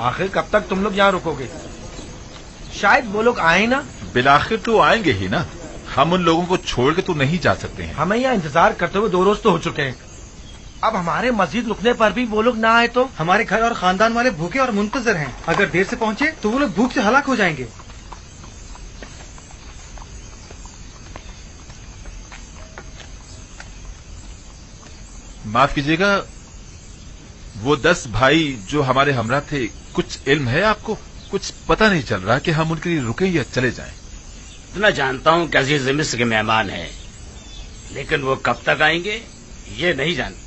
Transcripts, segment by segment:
आखिर कब तक तुम लोग यहाँ रुकोगे? शायद वो लोग आए ना। बिलाखिर तो आएंगे ही ना, हम उन लोगों को छोड़ के तो नहीं जा सकते हैं। हमें यहाँ इंतजार करते हुए 2 रोज तो हो चुके हैं। अब हमारे मस्जिद रुकने पर भी वो लोग ना आए तो? हमारे घर और खानदान वाले भूखे और मुंतजर हैं। अगर देर से पहुंचे तो वो लोग भूख से हलाक हो जाएंगे। माफ कीजिएगा, वो 10 भाई जो हमारे हमरा थे, कुछ इल्म है आपको? कुछ पता नहीं चल रहा कि हम उनके लिए रुकें या चले जाएं। इतना जानता हूँ कि अजीज मिस्र के मेहमान हैं, लेकिन वो कब तक आएंगे ये नहीं जानता।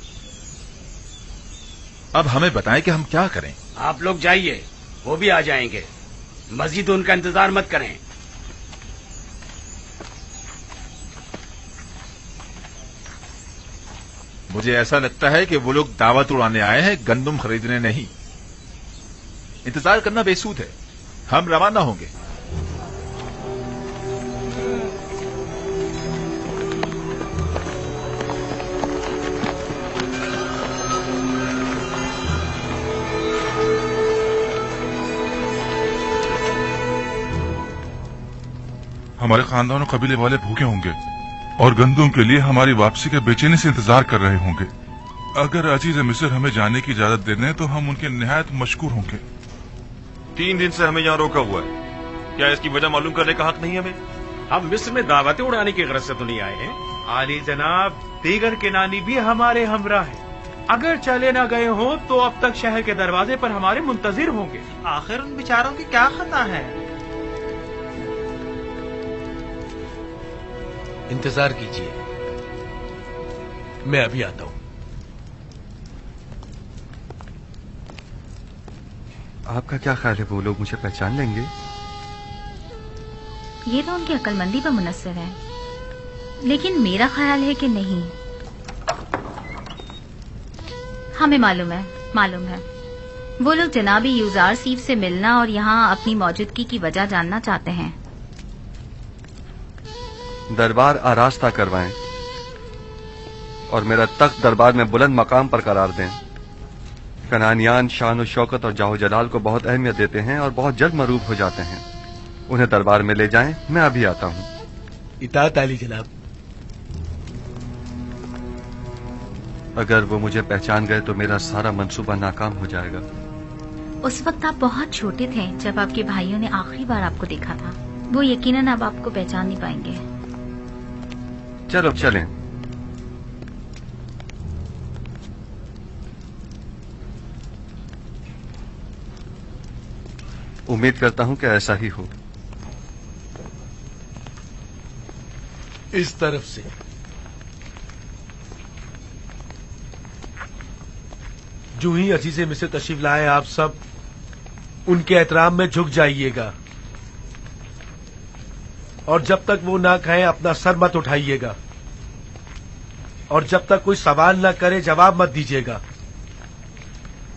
अब हमें बताएं कि हम क्या करें। आप लोग जाइए, वो भी आ जाएंगे। मस्जिद उनका इंतजार मत करें। मुझे ऐसा लगता है कि वो लोग दावत उड़ाने आए हैं, गंदुम खरीदने नहीं। इंतजार करना बेसूद है, हम रवाना होंगे। हमारे खानदान और कबीले वाले भूखे होंगे और गंदुम के लिए हमारी वापसी के बेचैनी से इंतजार कर रहे होंगे। अगर अजीज मिस्र हमें जाने की इजाजत दे दें तो हम उनके निहायत मशकूर होंगे। 3 दिन से हमें यहाँ रोका हुआ है, क्या इसकी वजह मालूम करने का हक नहीं हमें? हम मिस्र में दावतें उड़ाने की गरज से तो नहीं आए हैं। आली जनाब, दीगर किनानी भी हमारे हमरा है। अगर चले ना गए हो तो अब तक शहर के दरवाजे पर हमारे मुंतजिर होंगे। आखिर उन बेचारों की क्या खता है? इंतजार कीजिए, मैं अभी आता हूँ। आपका क्या ख्याल है, वो लोग मुझे पहचान लेंगे? ये तो उनकी अक्लमंदी पर मुनस्सिर है, लेकिन मेरा ख्याल है कि नहीं। हमें मालूम है वो लोग जनाबी यूजार सीफ से मिलना और यहाँ अपनी मौजूदगी की वजह जानना चाहते हैं। दरबार आरास्ता करवाएं और मेरा तख्त दरबार में बुलंद मकाम पर करार दें। कनानियान शान और शौकत और जाहो जलाल को बहुत अहमियत देते हैं और बहुत जल्द मरूब हो जाते हैं। उन्हें दरबार में ले जाएं, मैं अभी आता हूँ। इताअत आली जनाब। अगर वो मुझे पहचान गए तो मेरा सारा मंसूबा नाकाम हो जाएगा। उस वक्त आप बहुत छोटे थे जब आपके भाइयों ने आखिरी बार आपको देखा था। वो यकीनन अब आपको पहचान नहीं पाएंगे। चलो चलें। उम्मीद करता हूं कि ऐसा ही हो। इस तरफ से जो ही अजीज़े मिस्र तशरीफ लाए, आप सब उनके एहतराम में झुक जाइएगा और जब तक वो ना कहें अपना सर मत उठाइएगा और जब तक कोई सवाल ना करे जवाब मत दीजिएगा।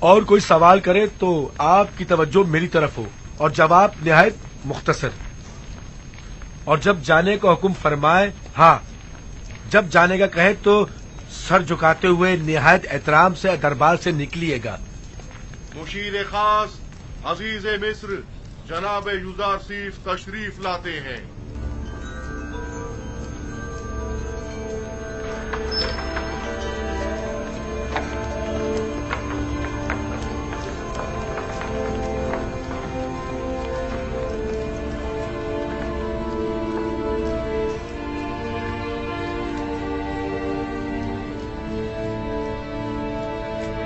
और कोई सवाल करे तो आपकी तवज्जो मेरी तरफ हो और जवाब निहायत मुख्तसर। और जब जाने का हुक्म फरमाए, हाँ, जब जाने का कहे तो सर झुकाते हुए निहायत एहतराम से दरबार से निकलिएगा। मुशीर खास अजीज मिस्र जनाब यूजार सीफ तशरीफ लाते हैं।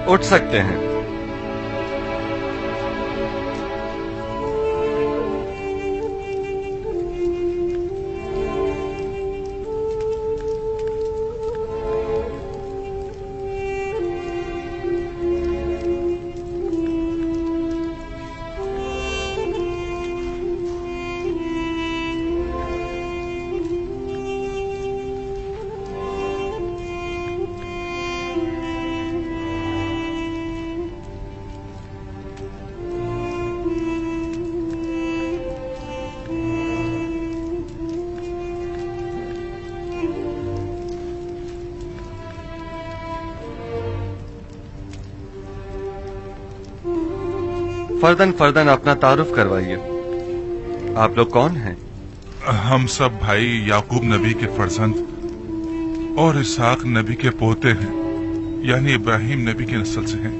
उठ सकते हैं। फर्दन फर्दन अपना तारुफ करवाइए। आप लोग कौन हैं? हम सब भाई याकूब नबी के फर्जंद और इसहाक नबी के पोते हैं, यानी इब्राहिम नबी की नस्ल से हैं।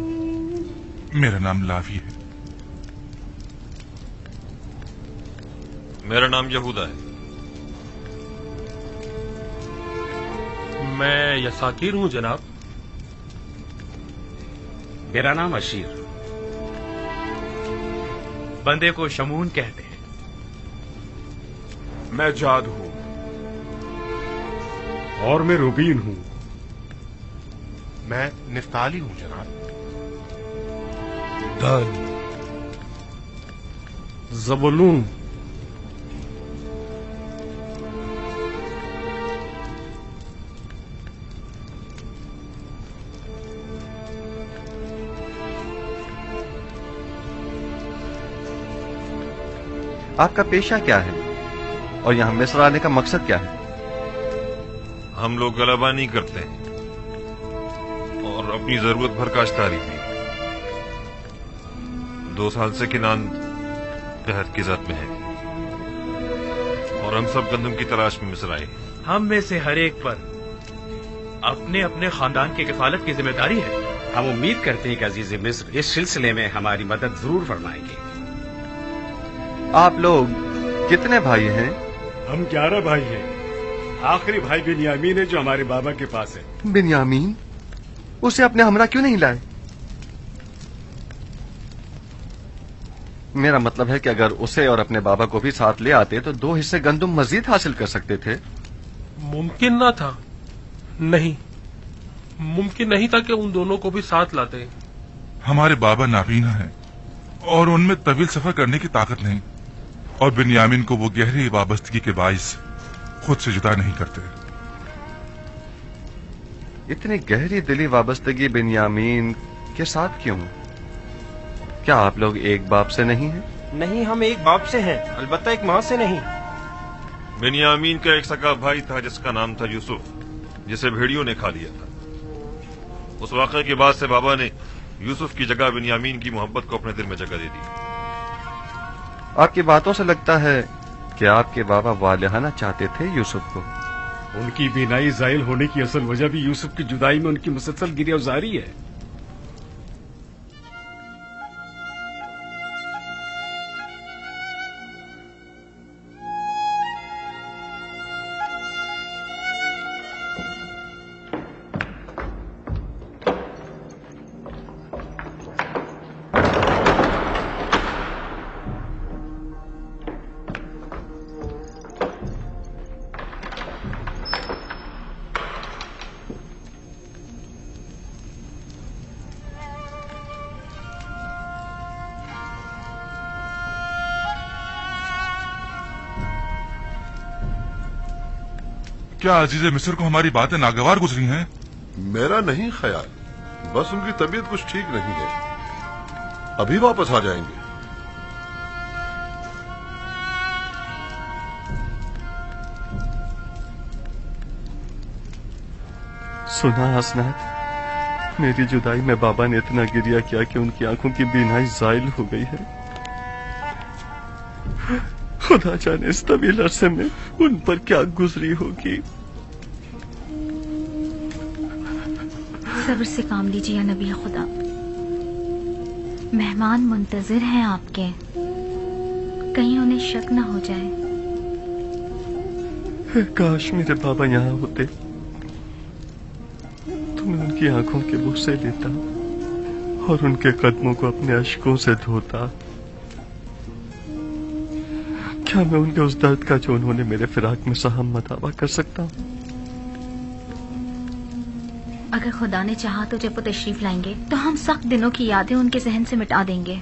मेरा नाम लावी है। मेरा नाम यहूदा है। मैं यसाकीर हूँ जनाब। मेरा नाम अशीर। बंदे को शमून कहते हैं। मैं जाद हूँ। और मैं रुबीन हूँ। मैं निफ्ताली हूँ जनाब। दान। जबुलून। आपका पेशा क्या है और यहाँ मिस्र आने का मकसद क्या है? हम लोग गलबा नहीं करते हैं और अपनी जरूरत भर काश्तकारी भी। 2 साल से किनान कहत की जद में है और हम सब गंदम की तलाश में मिस्र आए। हम में से हर एक पर अपने अपने खानदान की किफालत की जिम्मेदारी है। हम उम्मीद करते हैं कि अजीज मिस्र इस सिलसिले में हमारी मदद जरूर फरमाएंगे। आप लोग कितने भाई हैं? हम 11 भाई हैं। आखिरी भाई बिन्यामीन है जो हमारे बाबा के पास है। बिन्यामीन? उसे अपने हमरा क्यों नहीं लाए? मेरा मतलब है कि अगर उसे और अपने बाबा को भी साथ ले आते तो 2 हिस्से गंदुम मजीद हासिल कर सकते थे। मुमकिन ना था। नहीं, मुमकिन नहीं था कि उन दोनों को भी साथ लाते। हमारे बाबा नाबीना हैं और उनमें तवील सफर करने की ताकत नहीं, और बिन्यामीन को वो गहरी वाबस्तगी के बाइस खुद से जुदा नहीं करते। इतनी गहरी दिली वाबस्तगी बिन्यामीन के साथ क्यों? क्या आप लोग एक बाप से नहीं हैं? नहीं, हम एक बाप से हैं, अलबत्ता एक माँ से नहीं। बिन्यामीन का एक सगा भाई था जिसका नाम था यूसुफ, जिसे भेड़ियों ने खा लिया था। उस वाक़े के बाद से बाबा ने यूसुफ की जगह बिन्यामीन की मोहब्बत को अपने दिल में जगह दे दी। आपकी बातों से लगता है कि आपके बाबा वालिहाना चाहते थे यूसुफ को। उनकी बीनाई जायल होने की असल वजह भी यूसुफ की जुदाई में उनकी मुसलसल गिरफ्तारी है। क्या अजीज मिस्र को हमारी बातें नागवार गुजरी हैं? मेरा नहीं ख्याल, बस उनकी तबीयत कुछ ठीक नहीं है। अभी वापस आ जाएंगे। सुना हसनात, मेरी जुदाई में बाबा ने इतना गिरिया किया कि उनकी आंखों की बीनाई जायल हो गई है। खुदा जाने इस तवील अरसे में उन पर क्या गुजरी होगी। सब्र से काम लीजिए नबी खुदा। मेहमान मुंतजिर हैं आपके, कहीं उन्हें शक न हो जाए। काश मेरे बाबा यहाँ होते तो मैं उनकी आंखों के बुसे लेता और उनके कदमों को अपने अश्कों से धोता। क्या मैं उनके उस दर्द का जो उन्होंने मेरे फिराक में सहम दावा कर सकता हूँ? अगर खुदा ने चाहा तो जब वो तशरीफ लाएंगे तो हम सख्त दिनों की यादें उनके जहन से मिटा देंगे।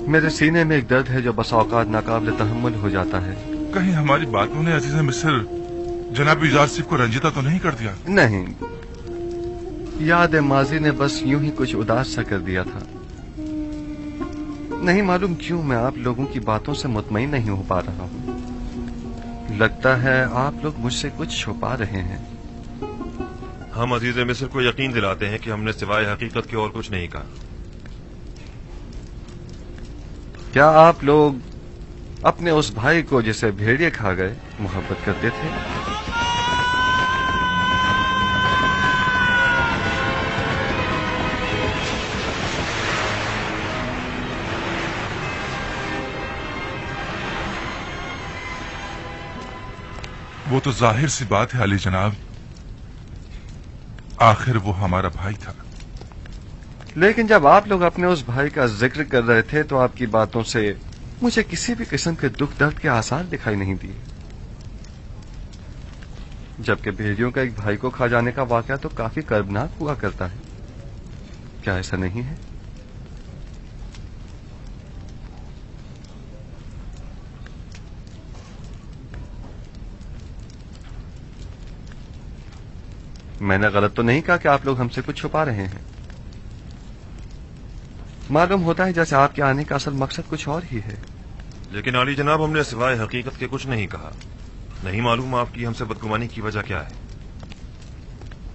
मेरे सीने में एक दर्द है जो बसा औकात नाकाबिल तहम्मुल हो जाता है। कहीं हमारी बातों ने अजीज मिस्र जनाब यूजारसिफ को रंजीता तो नहीं कर दिया? नहीं, याद माजी ने बस यूं ही कुछ उदास सा कर दिया था। नहीं मालूम क्यों मैं आप लोगों की बातों से मुतमईन नहीं हो पा रहा हूं। लगता है आप लोग मुझसे कुछ छुपा रहे हैं। हम अजीज मिस्र को यकीन दिलाते हैं कि हमने सिवाय हकीकत के और कुछ नहीं कहा। क्या आप लोग अपने उस भाई को जिसे भेड़िए खा गए मोहब्बत करते थे? वो तो जाहिर सी बात है अली जनाब, आखिर वो हमारा भाई था। लेकिन जब आप लोग अपने उस भाई का जिक्र कर रहे थे तो आपकी बातों से मुझे किसी भी किस्म के दुख दर्द के आसार दिखाई नहीं दिए। जबकि भेड़ियों का एक भाई को खा जाने का वाकया तो काफी कर्बनाक हुआ करता है, क्या ऐसा नहीं है? मैंने गलत तो नहीं कहा कि आप लोग हमसे कुछ छुपा रहे हैं। मालूम होता है जैसे आपके आने का असल मकसद कुछ और ही है। लेकिन आली जनाब, हमने सिवाय हकीकत के कुछ नहीं कहा। नहीं मालूम आपकी हमसे बदगुमानी की वजह क्या है।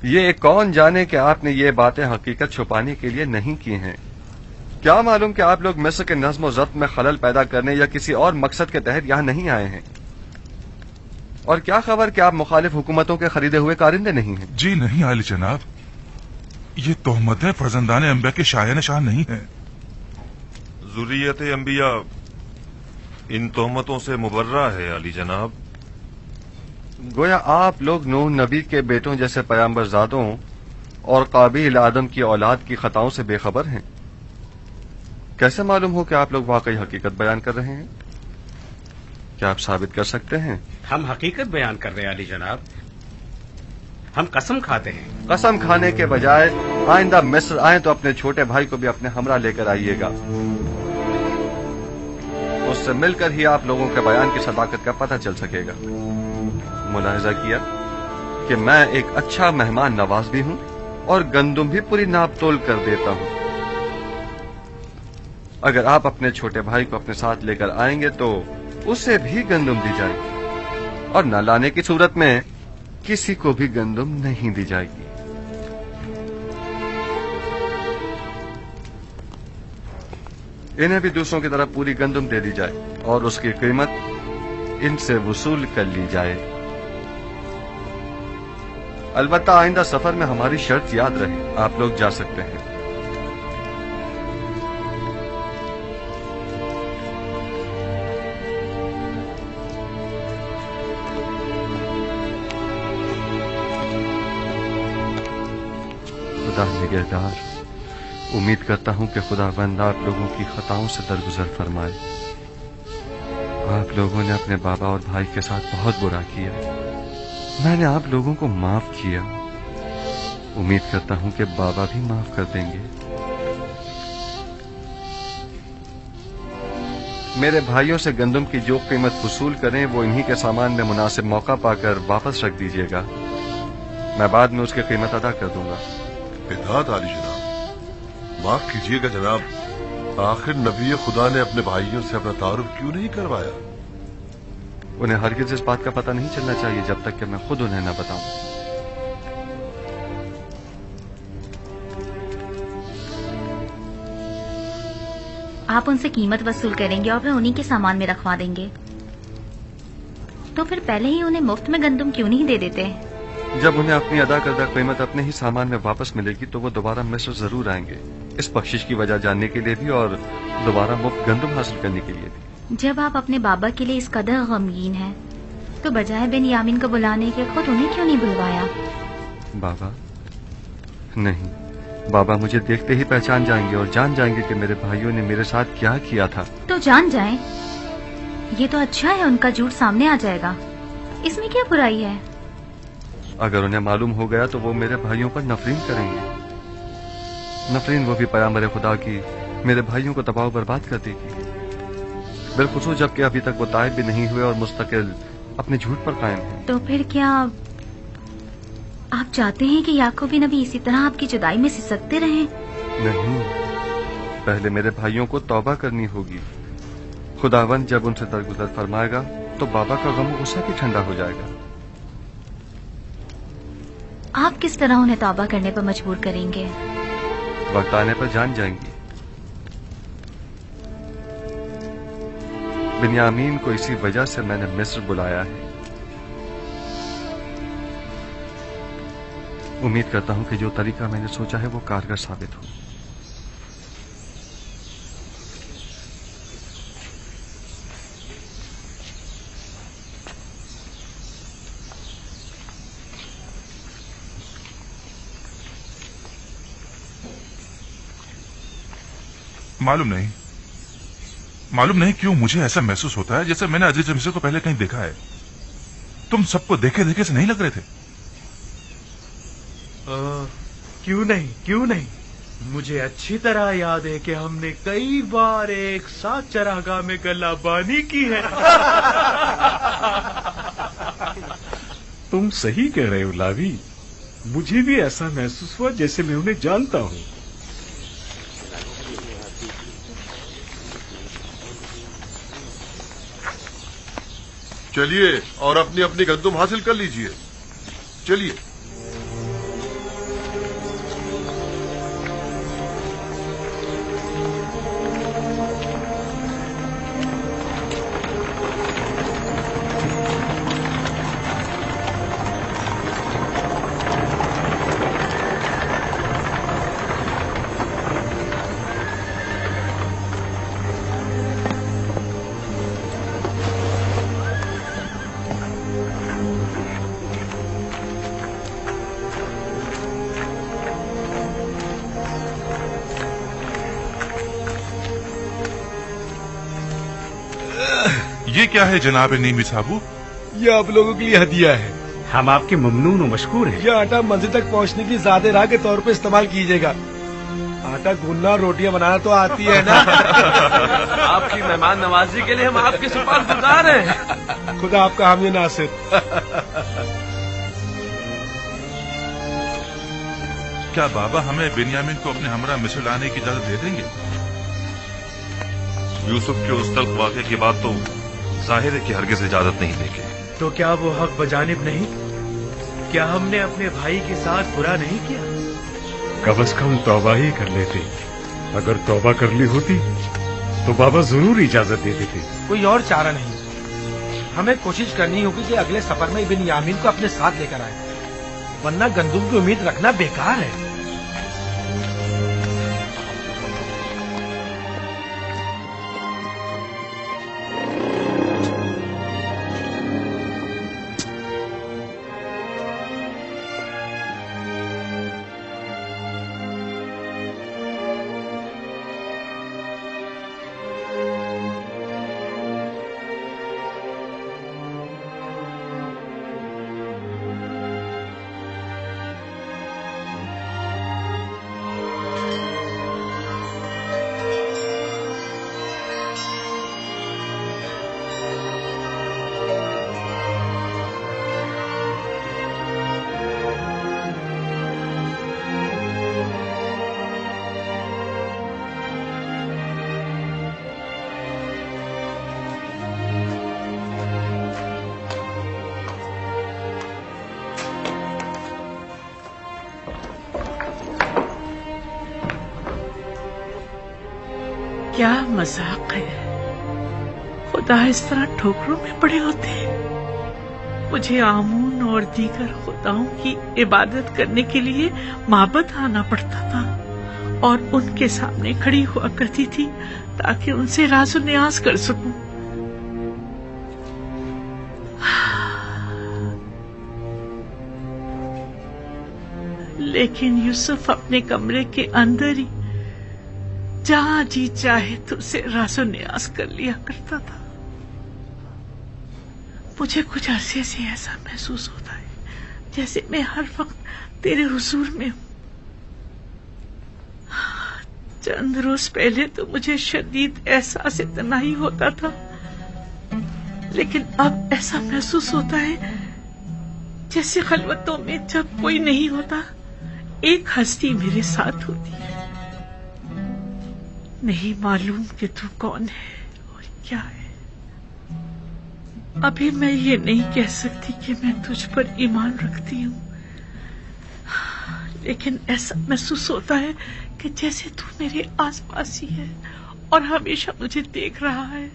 ये कौन जाने कि आपने ये बातें हकीकत छुपाने के लिए नहीं की हैं। क्या मालूम कि आप लोग मिस्र के नज्म और ज़ब्त में खलल पैदा करने या किसी और मकसद के तहत यहां नहीं आए हैं। और क्या खबर कि आप मुखालिफ हुकूमतों के खरीदे हुए कारिंदे नहीं हैं। जी नहीं आली जनाब, ये तोहमतें फर्जंदान अंबिया के शाया निशान नहीं है। ज़ुर्रियत अंबिया इन तोहमतों से मुबर्रा है अली जनाब। गोया आप लोग नूह नबी के बेटों जैसे पैगंबरजादों और काबिल आदम की औलाद की खताओं से बेखबर हैं। कैसे मालूम हो कि आप लोग वाकई हकीकत बयान कर रहे हैं? क्या आप साबित कर सकते हैं? हम हकीकत बयान कर रहे हैं अली जनाब। हम कसम खाते हैं। कसम खाने के बजाय आइंदा मिस्र आए तो अपने छोटे भाई को भी अपने हमरा लेकर आइएगा। उससे मिलकर ही आप लोगों के बयान की सदाकत का पता चल सकेगा। मुलाहिजा किया कि मैं एक अच्छा मेहमान नवाज भी हूं और गंदुम भी पूरी नाप तोल कर देता हूं। अगर आप अपने छोटे भाई को अपने साथ लेकर आएंगे तो उसे भी गंदुम दी जाएगी और न लाने की सूरत में किसी को भी गंदुम नहीं दी जाएगी। इन्हें भी दूसरों की तरह पूरी गंदुम दे दी जाए और उसकी कीमत इनसे वसूल कर ली जाए। अलबत्ता आइंदा सफर में हमारी शर्त याद रहे, आप लोग जा सकते हैं। खुदा निगहदार, उम्मीद करता हूं कि खुदावंद आप लोगों की खताओं से दरगुजर फरमाए। आप लोगों ने अपने बाबा और भाई के साथ बहुत बुरा किया, मैंने आप लोगों को माफ किया। उम्मीद करता हूं कि बाबा भी माफ कर देंगे। मेरे भाइयों से गंदम की जो कीमत वसूल करें वो इन्हीं के सामान में मुनासिब मौका पाकर वापस रख दीजिएगा। मैं बाद में उसकी कीमत अदा कर दूंगा। इताअत आली जनाब। माफ कीजिएगा जनाब, आखिर नबी खुदा ने अपने भाइयों से अपना तारुफ क्यों नहीं करवाया? उन्हें हरगिज इस बात का पता नहीं चलना चाहिए जब तक कि मैं खुद उन्हें न बताऊं। आप उनसे कीमत वसूल करेंगे और फिर उन्हीं के सामान में रखवा देंगे, तो फिर पहले ही उन्हें मुफ्त में गंदम क्यों नहीं दे देते? जब उन्हें अपनी अदा करदा कीमत अपने ही सामान में वापस मिलेगी तो वो दोबारा मिस्र जरूर आएंगे, इस बख्शिश की वजह जानने के लिए भी और दोबारा मुफ्त गंदम हासिल करने के लिए भी। जब आप अपने बाबा के लिए इस कदर गमगीन हैं, तो बजाय बेन्यामीन को बुलाने के खुद उन्हें क्यों नहीं बुलवाया? बाबा नहीं, बाबा मुझे देखते ही पहचान जाएंगे और जान जाएंगे कि मेरे भाइयों ने मेरे साथ क्या किया था। तो जान जाएं, ये तो अच्छा है, उनका झूठ सामने आ जाएगा, इसमें क्या बुराई है? अगर उन्हें मालूम हो गया तो वो मेरे भाइयों पर नफरीन करेंगे। नफरीन वो भी पैगंबर खुदा की मेरे भाइयों को तबाह बर्बाद कर देगी, बिलखुसूस जबकि अभी तक वो ताइब भी नहीं हुए और मुस्तकिल अपने झूठ पर कायम हैं। तो फिर क्या آپ چاہتے ہیں کہ یعقوب نبی اسی طرح آپ کی جدائی میں سسکتے رہیں؟ نہیں، پہلے میرے بھائیوں کو توبہ کرنی ہوگی. خداوند جب ان سے درگزر فرمائے گا تو بابا کا غم و غصہ بھی ٹھنڈا ہو جائے گا. آپ کس طرح انہیں توبہ کرنے پر مجبور کریں گے؟ وقت آنے پر جان جائیں گی. بنیامین کو اسی وجہ سے میں نے مصر بلایا ہے. امید کرتا ہوں کہ جو طریقہ میں نے سوچا ہے وہ کارگر ثابت ہو. معلوم نہیں کیوں مجھے ایسا محسوس ہوتا ہے جیسے میں نے عزیز مصر کو پہلے کہیں دیکھا ہے. تم سب کو دیکھے دیکھے سے نہیں لگ رہے تھے؟ کیوں نہیں مجھے اچھی طرح یاد ہے کہ ہم نے کئی بار ایک ساتھ چراگاہ میں گلہ بانی کی ہے. تم صحیح کہہ رہے ہو لاوی. مجھے بھی ایسا محسوس ہوا جیسے میں انہیں جانتا ہوں. چلیے اور اپنی اپنی گندم حاصل کر لیجئے. چلیے. یہ کیا ہے جناب نیمی صاحبو؟ یہ آپ لوگوں کے لیے ہدیہ ہے. ہم آپ کے ممنون و مشکور ہیں. یہ آٹا منزل تک پہنچنے کی زیادہ راہ کے طور پہ استعمال کیجیے گا. آٹا گوننا اور روٹیاں بنانا تو آتی ہے نا. آپ کی مہمان نوازی کے لیے ہم آپ کے سپاس گزار ہیں. خدا آپ کا حامی ناصر. کیا بابا ہمیں بنیامین کو اپنے ہمراہ مصر لانے کی اجازت دے دیں گے؟ یوسف کے اس تلخ واقعے کے بعد تو ظاہر ہے کہ ہرگز اجازت نہیں دیں گے. تو کیا وہ حق بجانب نہیں؟ کیا ہم نے اپنے بھائی کے ساتھ برا نہیں کیا؟ کم از کم توبہ ہی کر لیتے. اگر توبہ کر لی ہوتی تو بابا ضرور اجازت دے دیتے. کوئی اور چارہ نہیں. ہمیں کوشش کرنی ہوگی کہ اگلے سفر میں بنیامین کو اپنے ساتھ لے کر آئے، ورنہ گندم کی امید رکھنا بیکار ہے. کیا مذاق ہے. خدا اس طرح ٹھوکروں میں پڑے ہوتے ہیں. مجھے آمون اور دیگر خداؤں کی عبادت کرنے کے لیے معبد آنا پڑتا تھا اور ان کے سامنے کھڑی ہوا کرتی تھی تاکہ ان سے راز و نیاز کر سکوں. لیکن یوسف اپنے کمرے کے اندر ہی جہاں جی چاہے تو اسے راز و نیاز کر لیا کرتا تھا. مجھے کچھ عرصے سے ایسا محسوس ہوتا ہے جیسے میں ہر وقت تیرے حضور میں ہوں. چند روز پہلے تو مجھے شدید احساس تنہائی ہوتا تھا، لیکن اب ایسا محسوس ہوتا ہے जैसे खलवतों में जब कोई नहीं होता एक हस्ती मेरे साथ होती है। नहीं मालूम कि तू कौन है और क्या है। अभी मैं ये नहीं कह सकती कि मैं तुझ पर ईमान रखती हूँ, लेकिन ऐसा महसूस होता है कि जैसे तू मेरे आसपास ही है और हमेशा मुझे देख रहा है।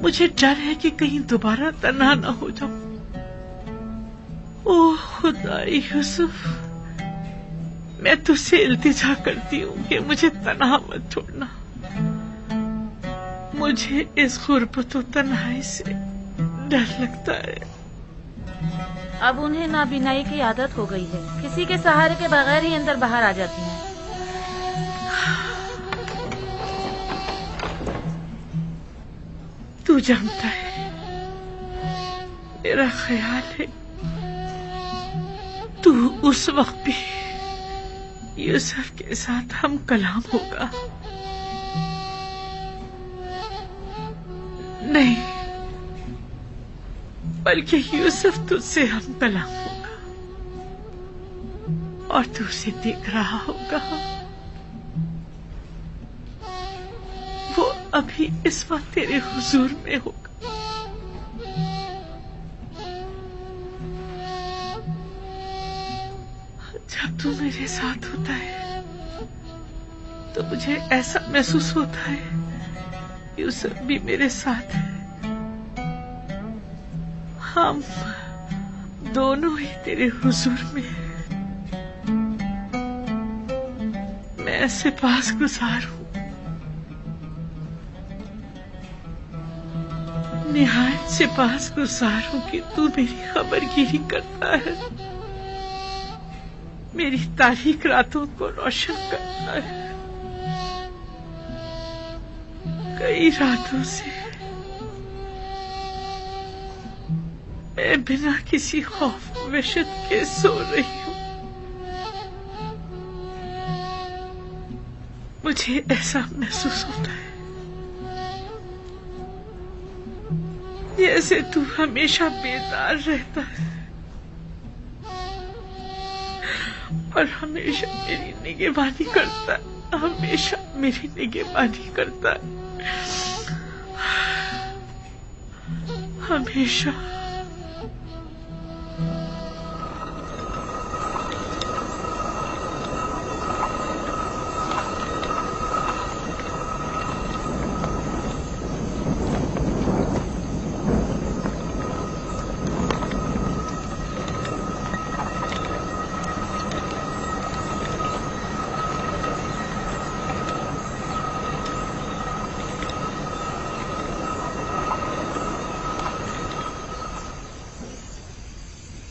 मुझे डर है कि कहीं दोबारा तन्हा न हो जाऊं। ओह खुदा यूसुफ, मैं तुझसे इल्तिजा करती हूँ कि मुझे तन्हा मत छोड़ना। मुझे इस गुर्बत और तन्हाई से डर लगता है। अब उन्हें नाबीनाई की आदत हो गई है, किसी के सहारे के बगैर ही अंदर बाहर आ जाती हैं। तू जानता है, मेरा ख्याल है तू उस वक्त भी यूसुफ के साथ हम कलाम होगा। नहीं, बल्कि यूसुफ तुझसे हम कलाम होगा और तू उसे देख रहा होगा। वो अभी इस वक्त तेरे हुजूर में होगा। जब तू मेरे साथ होता है तो मुझे ऐसा महसूस होता है यूसुफ भी मेरे साथ है। हम दोनों ही तेरे हुजूर में हैं। मैं सिपासगुजार हूँ, निहायत सिपासगुजार हूँ कि तू मेरी खबरगिरी करता है, मेरी तारीख रातों को रोशन करता है। कई रातों से मैं बिना किसी खौफ वहशत के सो रही हूँ। मुझे ऐसा महसूस होता है जैसे तू हमेशा बेदार रहता है और हमेशा मेरी निगहबानी करता है, हमेशा मेरी निगहबानी करता है, हमेशा।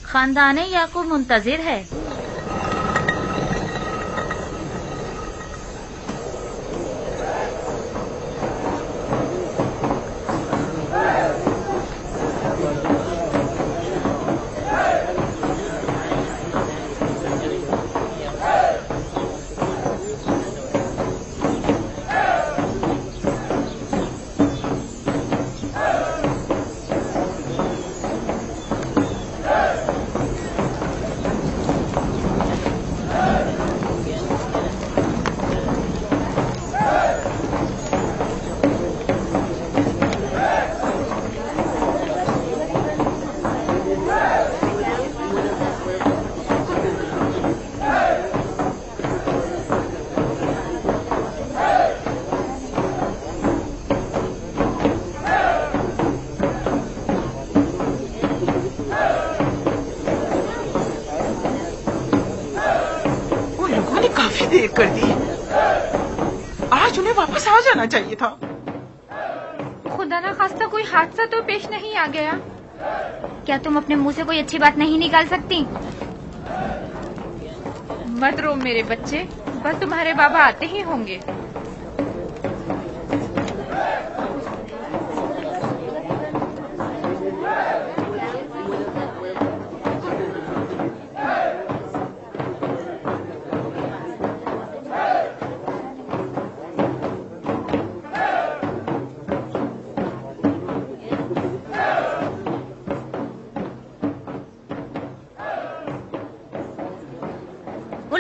खानदाने याकूब मुंतजिर है। देर कर दी, आज उन्हें वापस आ जाना चाहिए था। खुदा ना खास्ता कोई हादसा तो पेश नहीं आ गया? क्या तुम अपने मुंह से कोई अच्छी बात नहीं निकाल सकती? मत रो मेरे बच्चे, बस तुम्हारे बाबा आते ही होंगे।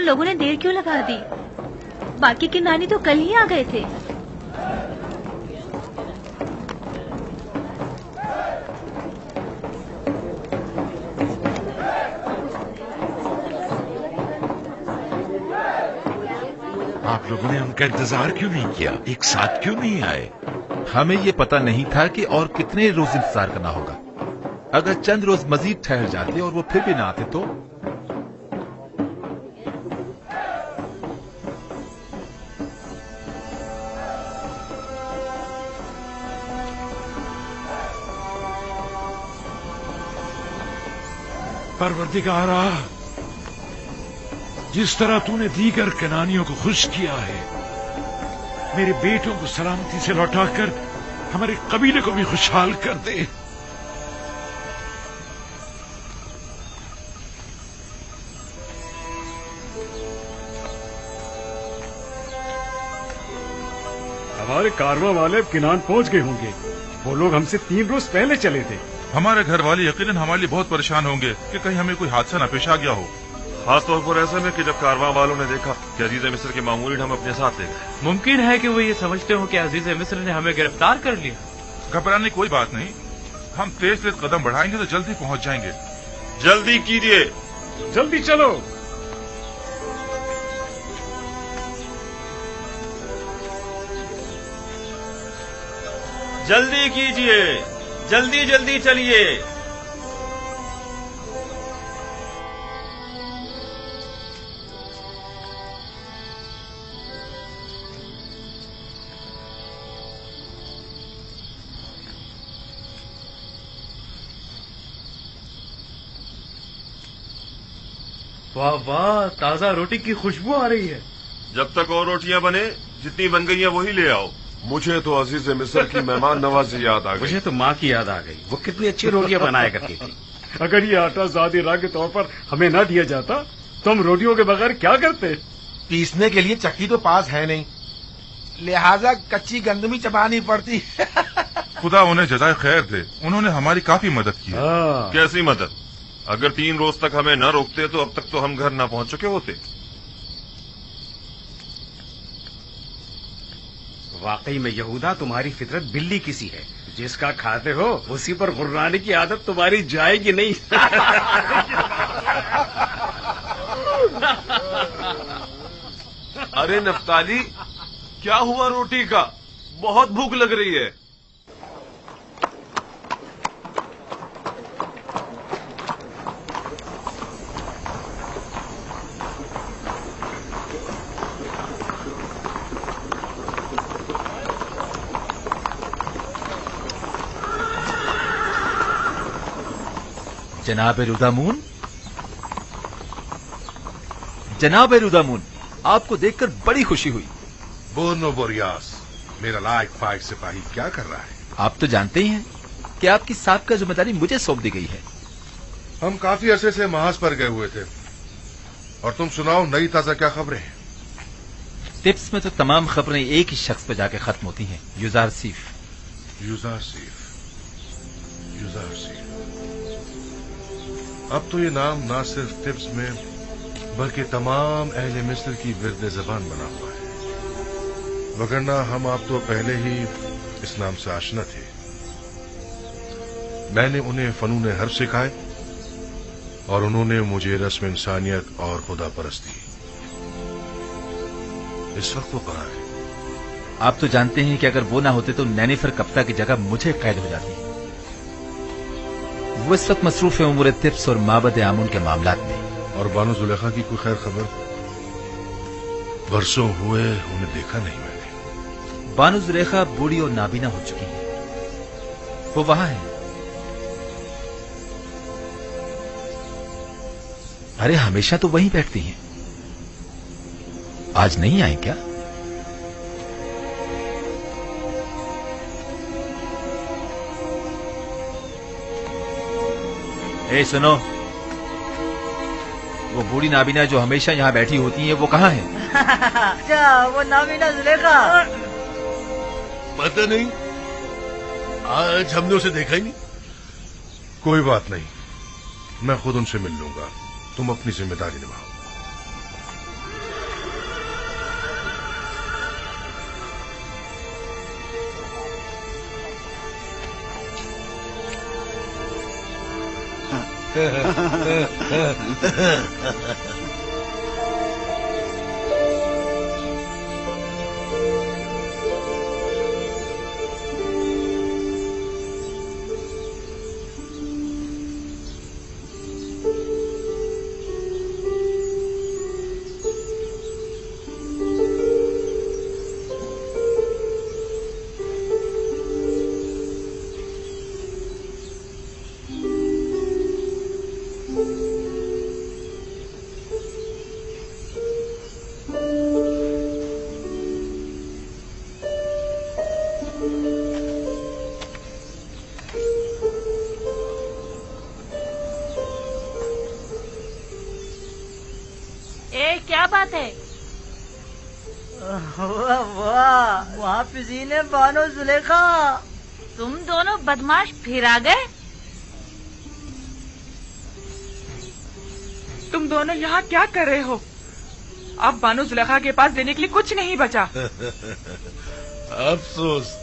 लोगों ने देर क्यों लगा दी? बाकी के नानी तो कल ही आ गए थे। आप लोगों ने उनका इंतजार क्यों नहीं किया? एक साथ क्यों नहीं आए? हमें ये पता नहीं था कि और कितने रोज इंतजार करना होगा। अगर चंद रोज मजीद ठहर जाते और वो फिर भी ना आते तो? परवरदिगारा, जिस तरह तूने दीगर कनानियों को खुश किया है, मेरे बेटों को सलामती से लौटाकर हमारे कबीले को भी खुशहाल कर दे। हमारे कारवां वाले अब किनान पहुंच गए होंगे। वो लोग हमसे 3 रोज पहले चले थे। हमारे घर वाले यकीनन हमारे लिए बहुत परेशान होंगे कि कहीं हमें कोई हादसा न पेश आ गया हो। खास तौर पर ऐसे में कि जब कारवां वालों ने देखा कि अजीज मिस्र के मामूली हम अपने साथ ले गए। मुमकिन है कि वो ये समझते हो कि अजीज मिस्र ने हमें गिरफ्तार कर लिया। घबराने की कोई बात नहीं, हम तेज कदम बढ़ाएंगे तो जल्दी पहुंच जाएंगे। जल्दी कीजिए, जल्दी चलो। जल्दी कीजिए, जल्दी जल्दी चलिए। वाह वाह, ताजा रोटी की खुशबू आ रही है। जब तक और रोटियां बने, जितनी बन गई हैं वही ले आओ। मुझे तो अजीज मिस्र की मेहमान नवाजी याद आ गई। मुझे तो माँ की याद आ गई। वो कितनी अच्छी रोटियां बनाया करती थी। अगर ये आटा ज़ादी राह के तौर पर हमें ना दिया जाता तो हम रोटियों के बगैर क्या करते? पीसने के लिए चक्की तो पास है नहीं, लिहाजा कच्ची गंदमी चबानी पड़ती। खुदा उन्हें जज़ाए खैर दे, उन्होंने हमारी काफी मदद की। कैसी मदद? अगर 3 रोज तक हमें न रोकते तो अब तक तो हम घर न पहुंच चुके होते। वाकई में यहूदा, तुम्हारी फितरत बिल्ली किसी है। जिसका खाते हो उसी पर गुर्राने की आदत तुम्हारी जाएगी नहीं। अरे नफ्ताली, क्या हुआ रोटी का? बहुत भूख लग रही है। जनाब रुदामून, जनाब रुदामून, आपको देखकर बड़ी खुशी हुई। बोनो बोरियास, मेरा लायक फाइक सिपाही क्या कर रहा है? आप तो जानते ही हैं कि आपकी साबका जिम्मेदारी मुझे सौंप दी गई है। हम काफी अरसे से महाज पर गए हुए थे, और तुम सुनाओ नई ताजा क्या खबरें हैं? टिप्स में तो तमाम खबरें एक ही शख्स पर जाके खत्म होती हैं, युजार सीफ। युजार सीफ, युजार सीफ। अब तो ये नाम ना सिर्फ टिप्स में बल्कि तमाम अहले मिस्र की विर्द ज़बान बना हुआ है, वगरना हम आप तो पहले ही इस नाम से आशना थे। मैंने उन्हें फनून हर्ब सिखाए और उन्होंने मुझे रस्म इंसानियत और खुदा परस्ती। इस वक्त वो कहाँ है? आप तो जानते हैं कि अगर वो ना होते तो नैनीफर कप्ता की जगह मुझे कैद हो जाती। वो इस वक्त मसरूफ है उमूर तिब्स और माबद आमून के मामलात में। और बानो जुलेखा की कोई खैर खबर? बरसों हुए उन्हें देखा नहीं मैंने। बानो जुलेखा बूढ़ी और नाबीना हो चुकी है, वो वहां है। अरे हमेशा तो वहीं बैठती हैं, आज नहीं आई क्या? ए सुनो, वो बूढ़ी नाबीना जो हमेशा यहाँ बैठी होती है वो कहाँ है? क्या वो नाबीना जुलेखा? पता नहीं, आज हमने उसे देखा ही नहीं। कोई बात नहीं, मैं खुद उनसे मिल लूंगा। तुम अपनी जिम्मेदारी निभाओ। क्या बात है? वाह वाह, वहाँ फिजी ने बानो जुलेखा। तुम दोनों बदमाश फिर आ गए? तुम दोनों यहाँ क्या कर रहे हो? अब बानो जुलेखा के पास देने के लिए कुछ नहीं बचा। अफसोस,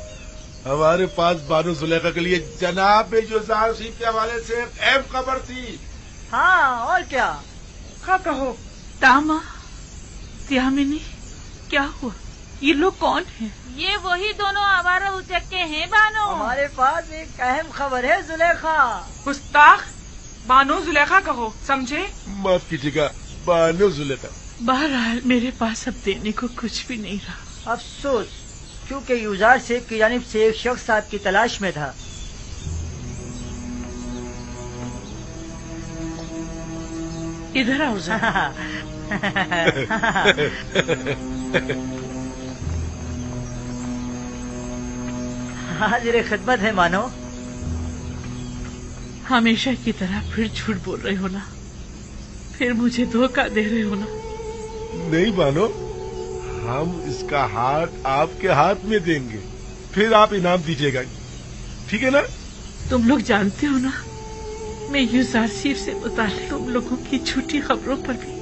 हमारे पास बानो जुलेखा के लिए जनाब जुज़ार सिंह के हवाले से अहम खबर थी। हाँ, और क्या? हाँ कहो। तामा, त्यामिनी, क्या हुआ? ये लोग कौन हैं? ये वही दोनों आवारा उचक्के हैं बानो। हमारे पास एक अहम खबर है जुलेखा। गुस्ताख, बानो जुलेखा कहो, समझे? माफ कीजिएगा, बानो जुलेखा। बहरहाल मेरे पास अब देने को कुछ भी नहीं रहा। अफसोस, क्योंकि यूजार सेब की जानिब से एक शख्स आपकी तलाश में था। इधर आओ जरा। हाजिर खिदमत है मानो। हमेशा की तरह फिर झूठ बोल रहे हो ना? फिर मुझे धोखा दे रहे हो ना? नहीं मानो, हम इसका हाथ आपके हाथ में देंगे, फिर आप इनाम दीजिएगा, ठीक है ना? तुम लोग जानते हो ना, मैं यूजार सिर से मुताल्लिक तुम लोगों की झूठी खबरों पर भी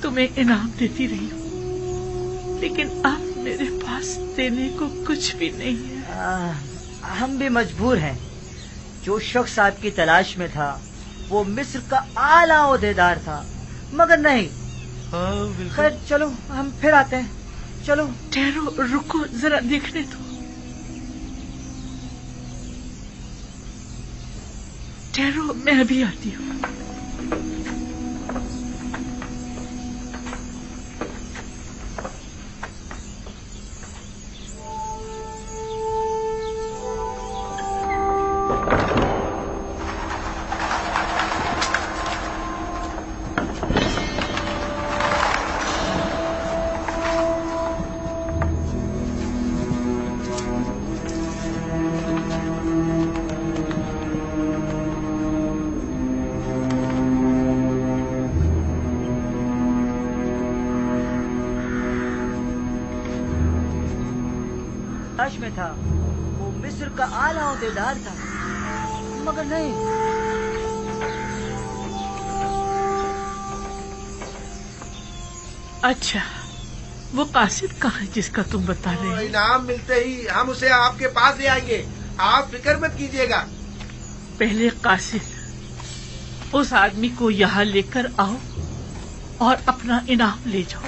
तुम्हें इनाम देती रही हूँ, लेकिन अब मेरे पास देने को कुछ भी नहीं है। हम भी मजबूर हैं। जो शख्स आपकी तलाश में था वो मिस्र का आला ओहदेदार था, मगर नहीं। खैर चलो, हम फिर आते हैं। चलो। ठहरो, रुको, जरा देखने दो। ठहरो, मैं अभी आती हूँ। में था, वो मिस्र का आला ओहदेदार था, मगर नहीं। अच्छा, वो कासिद कहाँ है जिसका तुम बता रहे हो? इनाम मिलते ही हम उसे आपके पास ले आएंगे, आप फिक्र मत कीजिएगा। पहले कासिद, उस आदमी को यहाँ लेकर आओ और अपना इनाम ले जाओ।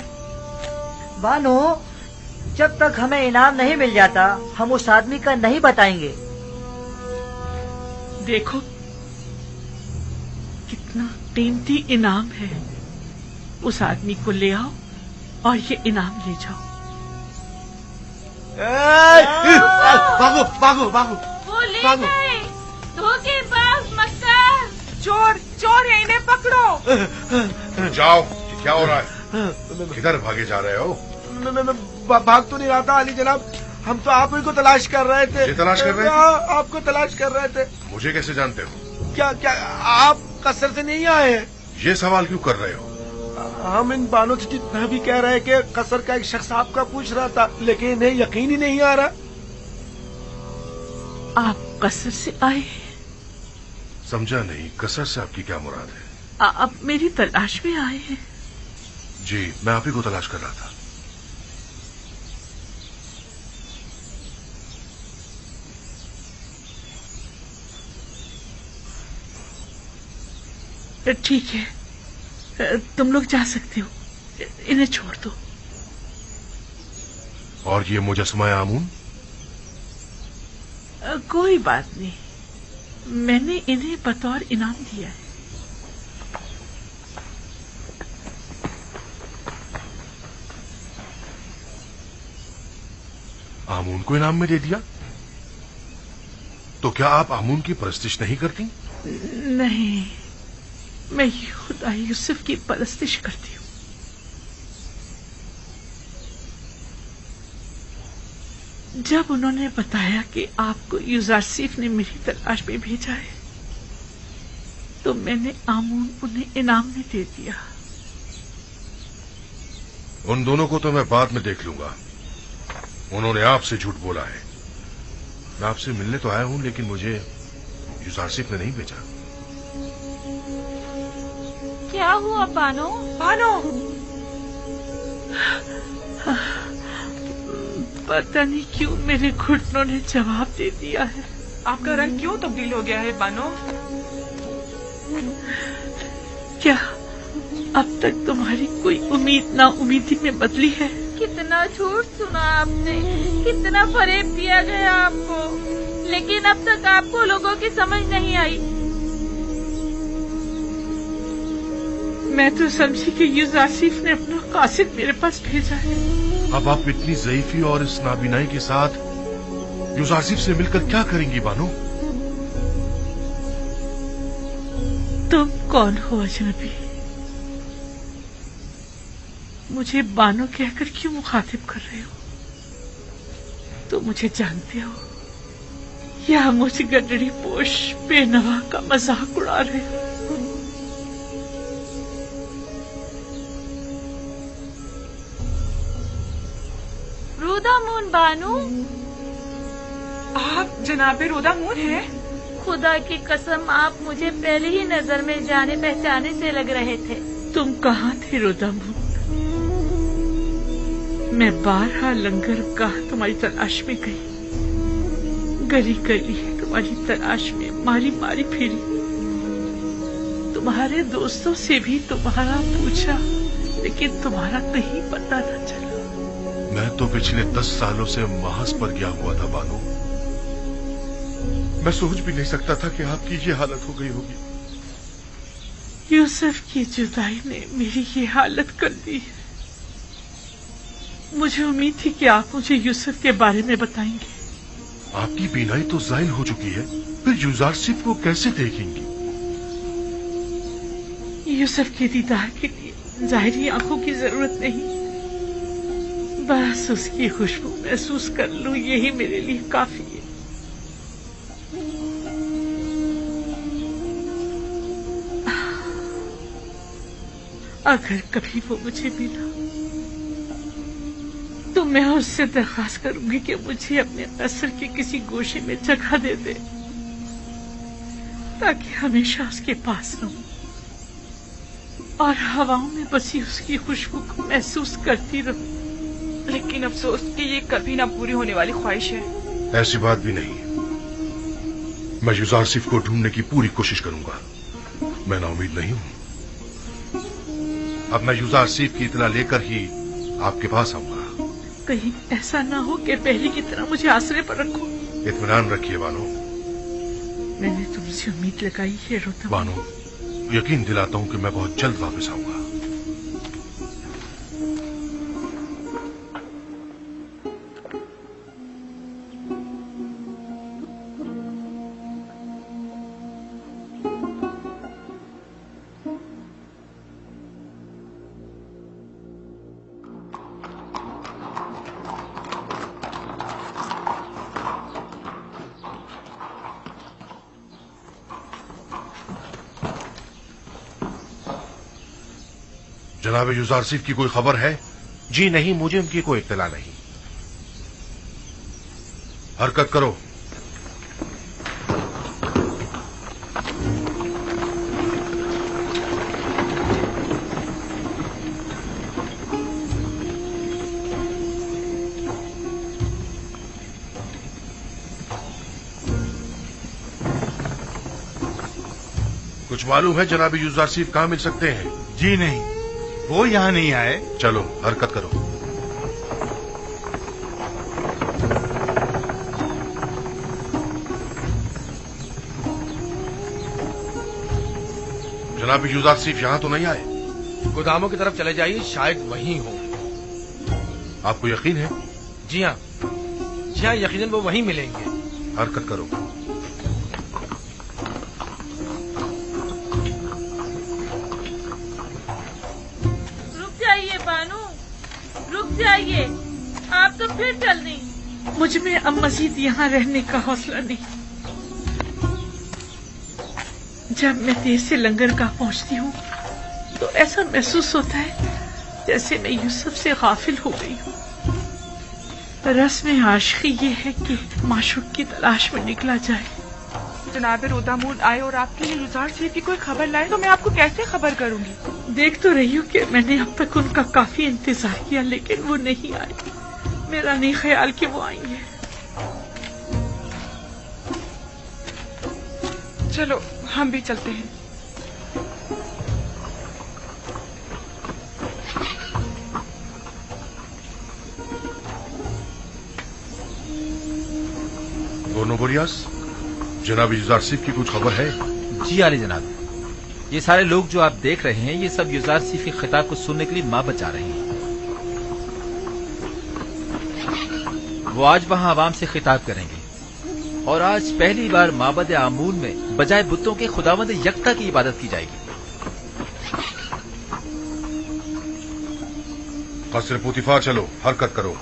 बानो, जब तक हमें इनाम नहीं मिल जाता, हम उस आदमी का नहीं बताएंगे। देखो, कितना कीमती इनाम है। उस आदमी को ले आओ और ये इनाम ले जाओ। भागो भागो भागो। वो ले गए, धोखेबाज मक्कार। चोर, चोर है, इन्हें पकड़ो। जाओ, क्या हो रहा है? किधर भागे जा रहे हो? मैं भाग तो नहीं रहा था अली जनाब, हम तो आप ही को तलाश कर रहे थे। ये तलाश कर रहे थे? आपको तलाश कर रहे थे। मुझे कैसे जानते हो? क्या क्या आप कसर से नहीं आए हैं? ये सवाल क्यों कर रहे हो? हम इन बालों से जितना भी कह रहे कि कसर का एक शख्स आपका पूछ रहा था, लेकिन इन्हें यकीन ही नहीं आ रहा। आप कसर से आए? समझा नहीं, कसर से आपकी क्या मुराद है? आप मेरी तलाश में आए हैं? जी, मैं आप ही को तलाश कर रहा था। ठीक है, तुम लोग जा सकते हो, इन्हें छोड़ दो। और ये मुजस्मा आमून? कोई बात नहीं, मैंने इन्हें बतौर इनाम दिया है। आमून को इनाम में दे दिया? तो क्या आप आमून की परस्तिश नहीं करती? नहीं, मैं खुदा यूसुफ की परस्तिश करती हूँ। जब उन्होंने बताया कि आपको यूजारसीफ ने मेरी तलाश में भेजा है, तो मैंने आमून उन्हें इनाम में दे दिया। उन दोनों को तो मैं बाद में देख लूंगा। उन्होंने आपसे झूठ बोला है। मैं आपसे मिलने तो आया हूं, लेकिन मुझे यूजारसीफ ने नहीं भेजा। क्या हुआ बानो? बानो, पता नहीं क्यों मेरे घुटनों ने जवाब दे दिया है। आपका रंग क्यों तब्दील हो गया है बानो? क्या अब तक तुम्हारी कोई उम्मीद ना उम्मीदी में बदली है? कितना झूठ सुना आपने, कितना फरेब दिया गया आपको, लेकिन अब तक आपको लोगों की समझ नहीं आई। मैं तो समझी कि यूजारसीफ ने अपना कासिद मेरे पास भेजा है। अब आप इतनी ज़ईफी और इस नाबीनाई के साथ यूजारसीफ से मिलकर क्या करेंगी बानो? तुम कौन हो अजनबी? मुझे बानो कहकर क्यों मुखातिब कर रहे हो? तुम मुझे जानते हो या मुझ गडड़ी पोश बेनवा का मजाक उड़ा रहे हो? रोदामून बानो, आप जनाबे रोदामून हैं? खुदा की कसम, आप मुझे पहले ही नजर में जाने पहचाने से लग रहे थे। तुम कहाँ थे रोदामून? मैं बारहा लंगर गाह तुम्हारी तलाश में गई, गली गली तुम्हारी तलाश में मारी मारी फिरी, तुम्हारे दोस्तों से भी तुम्हारा पूछा, लेकिन तुम्हारा कहीं पता न चला। मैं तो पिछले 10 सालों से महज पर गया हुआ था बानो। मैं सोच भी नहीं सकता था कि आपकी ये हालत हो गई होगी। यूसुफ की जुदाई ने मेरी ये हालत कर दी है। मुझे उम्मीद थी कि आप मुझे यूसुफ के बारे में बताएंगे। आपकी बीनाई तो ज़ाइल हो चुकी है, फिर यूजारसीफ को कैसे देखेंगी? यूसुफ के दीदार के लिए जाहिरी आंखों की जरूरत नहीं, बस उसकी खुशबू महसूस कर लूं, यही मेरे लिए काफी है। अगर कभी वो मुझे मिला तो मैं उससे दरख्वास्त करूंगी कि मुझे अपने कसर के किसी गोशे में जगह दे दे, ताकि हमेशा उसके पास रहूं और हवाओं में बसी उसकी खुशबू को महसूस करती रहूं। लेकिन अफसोस कि ये कभी ना पूरी होने वाली ख्वाहिश है। ऐसी बात भी नहीं। मैं यूजारसीफ को ढूंढने की पूरी कोशिश करूंगा। मैं नाउमीद नहीं हूं। अब मैं यूजारसीफ की इत्तला लेकर ही आपके पास आऊंगा। कहीं ऐसा ना हो कि पहले की तरह मुझे आसरे पर रखो। इत्मीनान रखिए बानो। मैंने तुमसे उम्मीद लगाई है रोतम। बानो, यकीन दिलाता हूं कि मैं बहुत जल्द वापस आऊंगा। जनाब यूजारसीफ की कोई खबर है? जी नहीं, मुझे उनकी कोई इत्तला नहीं। हरकत करो। कुछ मालूम है जनाब यूसुफ आसिफ कहाँ मिल सकते हैं? जी नहीं, वो यहाँ नहीं आए। चलो हरकत करो। जनाब यूसुफ आसिफ यहाँ तो नहीं आए? गोदामों की तरफ चले जाइए, शायद वहीं हो। आपको यकीन है? जी हाँ, यकीनन वो वहीं मिलेंगे। हरकत करो। रुक जाइए बानू, रुक जाइए, आप तो फिर चल दी। मुझ में अब मजीद यहाँ रहने का हौसला नहीं। जब मैं देर से लंगरगाह पहुँचती हूँ तो ऐसा महसूस होता है जैसे मैं यूसुफ से गाफिल हो गई हूँ। रस्म आशिकी ये है कि माशूक की तलाश में निकला जाए। जनाब रोदामून आए और आपके लिए यूसुफ आसिफ की कोई खबर लाए तो मैं आपको कैसे खबर करूंगी? देख तो रही हूँ कि मैंने अब तक उनका काफी इंतजार किया, लेकिन वो नहीं आए। मेरा नहीं ख्याल कि वो आएंगे। चलो हम भी चलते हैं। नोबोरियास, जनाब यूसुफ आसिफ की कुछ खबर है? जी आले जनाब, ये सारे लोग जो आप देख रहे हैं ये सब यूसुफ आसिफ के खिताब को सुनने के लिए माँ बचा रहे हैं। वो आज वहाँ आवाम से खिताब करेंगे और आज पहली बार माबद आमून में बजाय बुतों के खुदावंद यकता की इबादत की जाएगी। कसर पुतिफा, चलो हरकत करो।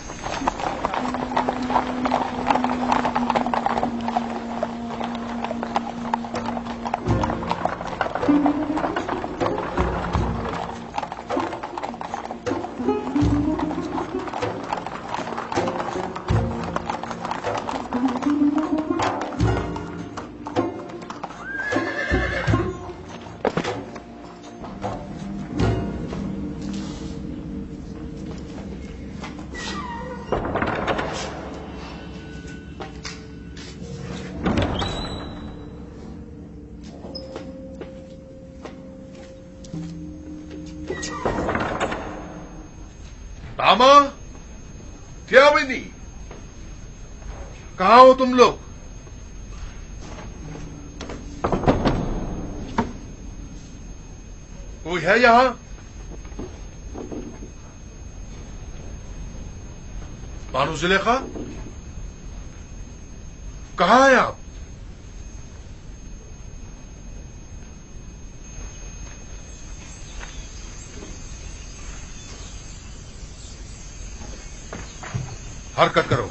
तामा, क्या बनी? कहाँ हो तुम लोग? कोई है यहाँ? बानो जुलेखा, कहाँ हैं आप? हरकत करो।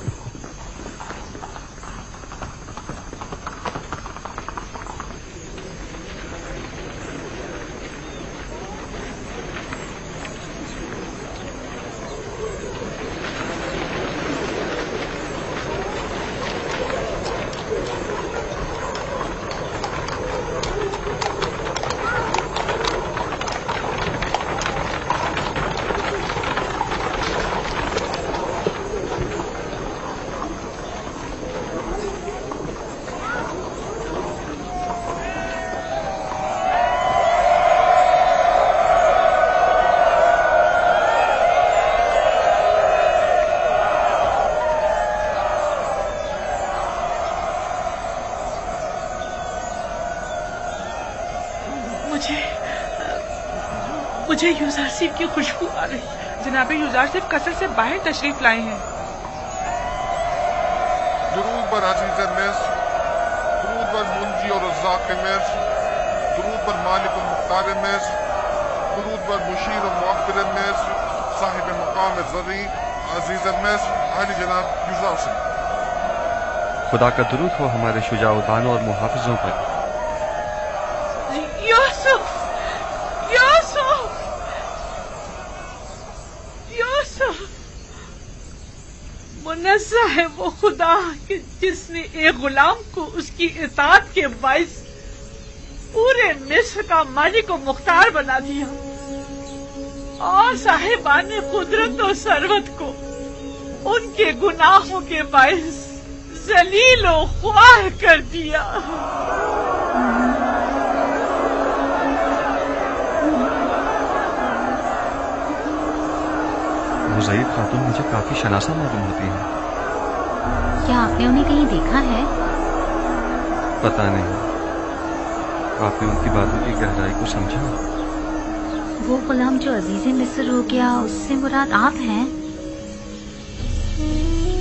मुझे यूसुफ आसिफ की खुशबू आ रही है। जनाब यूसुफ आसिफ कसर से बाहर तशरीफ लाए हैं। दुरूद बर अजीज़ मिस्र, दुरूद बर मुंजी और रज़्ज़ाक़ मिस्र, दुरूद बर मालिक और मुख्तार मिस्र, दुरूद बर मुशीर और मुअब्बिर मिस्र, साहिब मकाम ज़री अजीज़ मिस्र, आली जनाब यूसुफ आसिफ। खुदा का दुरूद हो हमारे शुजाउद्दानों और मुहाफिजों पर। यूसुफ, यूसुफ, यूसुफ, मुनज़्ज़ह है वो खुदा कि जिसने एक गुलाम को उसकी इताअत के बाइस पूरे मिस्र का मालिक और मुख्तार बना दिया और साहिबान कुदरत और सरवत को उनके गुनाहों के बाइस जलील और ख्वाह कर दिया। وہ ضعیف خاتون مجھے کافی شناسا معلوم ہوتی ہے. کیا آپ نے انہیں کہیں دیکھا ہے؟ پتہ نہیں. آپ نے ان کی باتوں کی گہرائی کو سمجھا؟ وہ غلام جو عزیز مصر ہو گیا، اس سے مراد آپ ہیں؟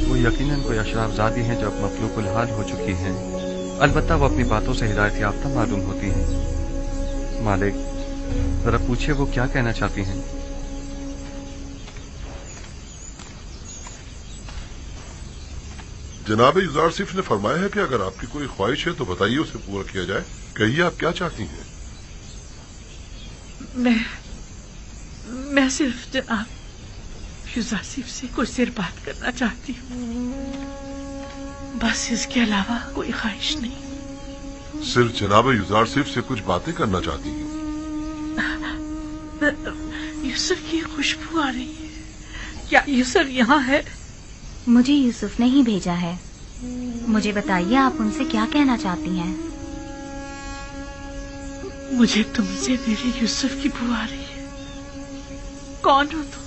وہ یقیناً کوئی اشراف زادی ہیں جو اب مخلوق الحال ہو چکی ہیں. البتہ وہ اپنی باتوں سے ہدایت یافتہ معلوم ہوتی ہیں. مالک، ذرا پوچھے وہ کیا کہنا چاہتی ہیں. جناب یوزارسیف نے فرمایا ہے کہ اگر آپ کی کوئی خواہش ہے تو بتائیے، اسے پورا کیا جائے. کہیے آپ کیا چاہتی ہیں. میں صرف جناب یوزارسیف سے کچھ دیر بات کرنا چاہتی ہوں، بس اس کے علاوہ کوئی خواہش نہیں. صرف جناب یوزارسیف سے کچھ باتیں کرنا چاہتی ہیں. یوسف کی خوشبو آ رہی ہے. کیا یوسف یہاں ہے؟ مجھے یوسف نے ہی بھیجا ہے. مجھے بتائیے آپ ان سے کیا کہنا چاہتی ہیں. مجھے تم سے میرے یوسف کی بو آ رہی ہے. کون ہو تم؟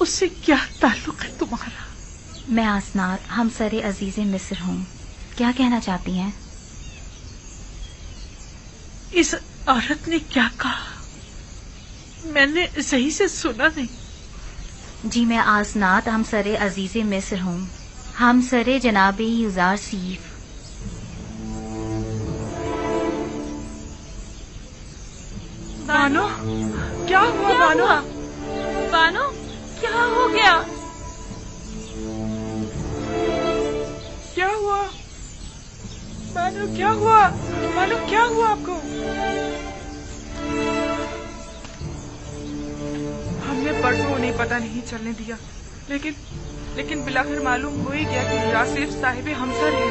اس سے کیا تعلق ہے تمہارا؟ میں آسنات ہمسر عزیز مصر ہوں. کیا کہنا چاہتی ہیں؟ اس عورت نے کیا کہا؟ میں نے صحیح سے سنا نہیں. جی میں آسنات ہمسر عزیز مصر ہوں، ہمسر جناب یوزارسیف. بانو، کیا ہوا بانو؟ بانو کیا ہو گیا؟ کیا ہوا بانو؟ کیا ہوا بانو؟ کیا ہوا آپ کو؟ ہم نے برسوں انہیں پتہ نہیں چلنے دیا، لیکن بلاخر معلوم ہو ہی گیا کہ یوزارسیف صاحب ہمسر ہے.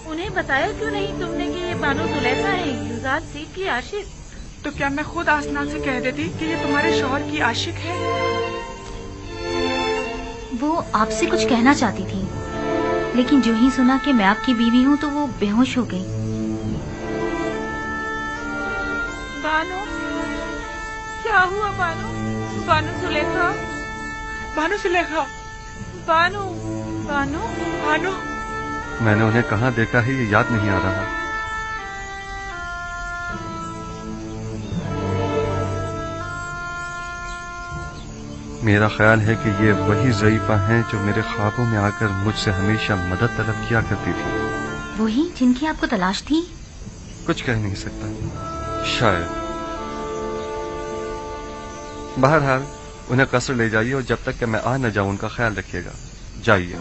انہیں بتایا کیوں نہیں تم نے کہ یہ بانو زلیخا ہے، یوزارسیف کی عاشق؟ تو کیا میں خود آسنات سے کہہ دیتی کہ یہ تمہارے شوہر کی عاشق ہے؟ وہ آپ سے کچھ کہنا چاہتی تھی، لیکن جو ہی سنا کہ میں آپ کی بیوی ہوں تو وہ بے ہوش ہو گئی. بانو کیا ہوا؟ بانو بانو زلیخا، بانو زلیخا، بانو بانو بانو. میں نے انہیں کہاں دیکھا ہے یہ یاد نہیں آ رہا. میرا خیال ہے کہ یہ وہی ضعیفہ ہیں جو میرے خوابوں میں آ کر مجھ سے ہمیشہ مدد طلب کیا کرتی تھی. وہی جن کی آپ کو تلاش تھی؟ کچھ کہہ نہیں سکتا، شاید. بہرحال انہیں قصر لے جائیے اور جب تک کہ میں آ نہ جاؤں ان کا خیال رکھیے گا. جائیے.